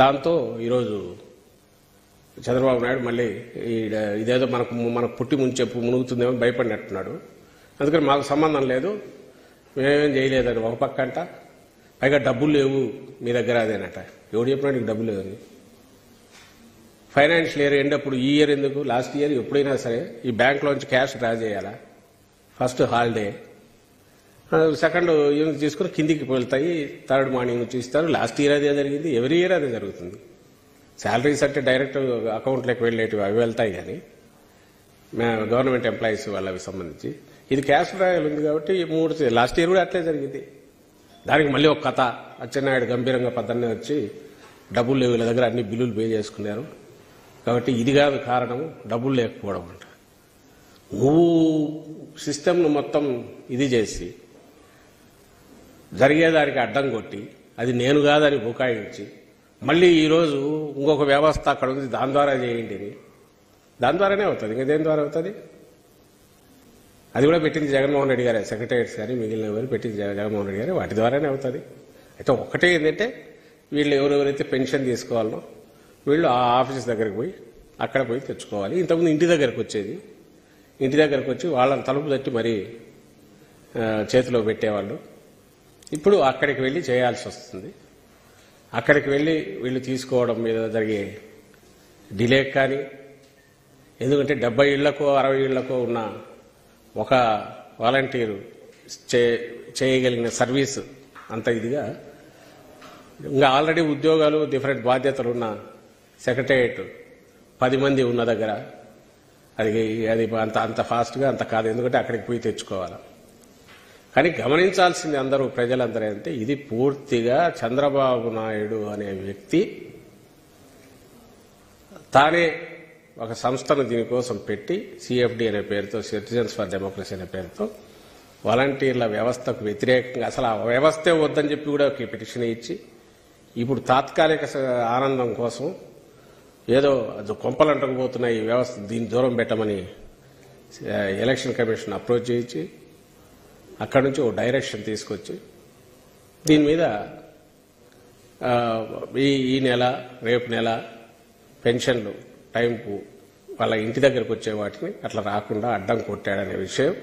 దాంతో ఈరోజు చంద్రబాబు నాయుడు మళ్ళీ ఇదేదో మనకు పుట్టి మునుగుతుందేమో భయపడినట్టున్నాడు. అందుకని మాకు సంబంధం లేదు, మేమేం చేయలేదని ఒక పక్క అంట, పైగా డబ్బులు లేవు మీ దగ్గర అదేనట. ఎవడు చెప్పినా నీకు డబ్బులు లేవని? ఫైనాన్షియల్ ఇయర్ ఎండ్ అప్పుడు ఈ ఇయర్ ఎందుకు, లాస్ట్ ఇయర్ ఎప్పుడైనా సరే ఈ బ్యాంక్లోంచి క్యాష్ డ్రా చేయాలా? ఫస్ట్ హాలిడే, సెకండ్ యూనిట్ తీసుకుని కిందికి వెళ్తాయి, థర్డ్ మార్నింగ్ నుంచి ఇస్తారు. లాస్ట్ ఇయర్ అదే జరిగింది, ఎవరీ ఇయర్ అదే జరుగుతుంది. శాలరీస్ అంటే డైరెక్ట్ అకౌంట్లోకి వెళ్ళేటివి అవి వెళ్తాయి, కానీ గవర్నమెంట్ ఎంప్లాయీస్ వాళ్ళకి సంబంధించి ఇది క్యాష్ డ్రాయల్ ఉంది కాబట్టి లాస్ట్ ఇయర్ కూడా అట్లే జరిగింది. దానికి మళ్ళీ ఒక కథ, అచ్చెన్నాయుడు గంభీరంగా పద్దన్నే వచ్చి డబ్బులు లేవు వీళ్ళ దగ్గర, అన్ని బిల్లులు పే చేసుకున్నారు కాబట్టి ఇది కాదు కారణం, డబ్బులు లేకపోవడం అంట. నువ్వు సిస్టమ్ను మొత్తం ఇది చేసి జరిగేదానికి అడ్డం కొట్టి అది నేను కాదని బుకాయించి మళ్ళీ ఈరోజు ఇంకొక వ్యవస్థ అక్కడ ఉంది దాని ద్వారా చేయండి అని, దాని ద్వారానే అవుతుంది. ఇంకా దేని ద్వారా అవుతుంది? అది కూడా పెట్టింది జగన్మోహన్ రెడ్డి గారే, సెక్రటరీస్ కానీ మిగిలిన ఎవరు పెట్టింది జగన్మోహన్ రెడ్డి గారే, వాటి ద్వారానే అవుతుంది. అయితే ఒకటే ఏంటంటే వీళ్ళు ఎవరెవరైతే పెన్షన్ తీసుకోవాలనో వీళ్ళు ఆ ఆఫీస్ దగ్గరికి పోయి అక్కడ పోయి తెచ్చుకోవాలి. ఇంతకుముందు ఇంటి దగ్గరకు వచ్చేది, ఇంటి దగ్గరకు వచ్చి వాళ్ళని తలుపు తట్టి మరీ చేతిలో పెట్టేవాళ్ళు. ఇప్పుడు అక్కడికి వెళ్ళి చేయాల్సి వస్తుంది. అక్కడికి వెళ్ళి వీళ్ళు తీసుకోవడం మీద జరిగే డిలే కానీ, ఎందుకంటే 70 ఇళ్లకో 60 ఇళ్లకో ఉన్న ఒక వాలంటీరు చేయగలిగిన సర్వీసు అంత ఇదిగా, ఇంకా ఆల్రెడీ ఉద్యోగాలు డిఫరెంట్ బాధ్యతలు ఉన్న సెక్రటేరియట్ 10 మంది ఉన్న దగ్గర అది అంత ఫాస్ట్గా అంత కాదు, ఎందుకంటే అక్కడికి పోయి తెచ్చుకోవాలి. కానీ గమనించాల్సింది అందరూ ప్రజలందరూ అంటే ఇది పూర్తిగా చంద్రబాబు నాయుడు అనే వ్యక్తి తానే ఒక సంస్థను దీనికోసం పెట్టి సిఎఫ్డి అనే పేరుతో, సిటిజన్స్ ఫర్ డెమోక్రసీ అనే పేరుతో వాలంటీర్ల వ్యవస్థకు వ్యతిరేకంగా అసలు ఆ వ్యవస్థే వద్దని చెప్పి కూడా ఒక పిటిషన్ ఇచ్చి ఇప్పుడు తాత్కాలిక ఆనందం కోసం ఏదో కొంపలంటకపోతున్న ఈ వ్యవస్థ దీన్ని దూరం పెట్టమని ఎలక్షన్ కమిషన్ అప్రోచ్ చేయించి అక్కడి నుంచి ఒక డైరెక్షన్ తీసుకొచ్చి దీని మీద ఈ నెల రేపు నెల పెన్షన్లు టైంకు వాళ్ళ ఇంటి దగ్గరకు వచ్చే వాటిని అట్లా రాకుండా అడ్డం కొట్టాడనే విషయం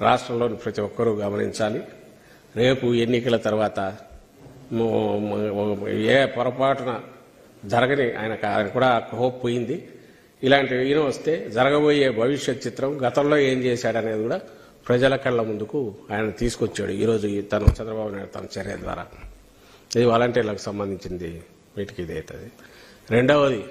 రాష్ట్రంలోని ప్రతి ఒక్కరూ గమనించాలి. రేపు ఎన్నికల తర్వాత ఏ పొరపాటున జరగని ఆయన కూడా హోప్ పోయింది. ఇలాంటివి ఈయన వస్తే జరగబోయే భవిష్యత్ చిత్రం గతంలో ఏం చేశాడనేది కూడా ప్రజల కళ్ళ ముందుకు ఆయన తీసుకొచ్చాడు ఈరోజు తను చంద్రబాబు నాయుడు తన చర్య ద్వారా. ఇది వాలంటీర్లకు సంబంధించింది వీటికి ఇది అవుతుంది. రెండవది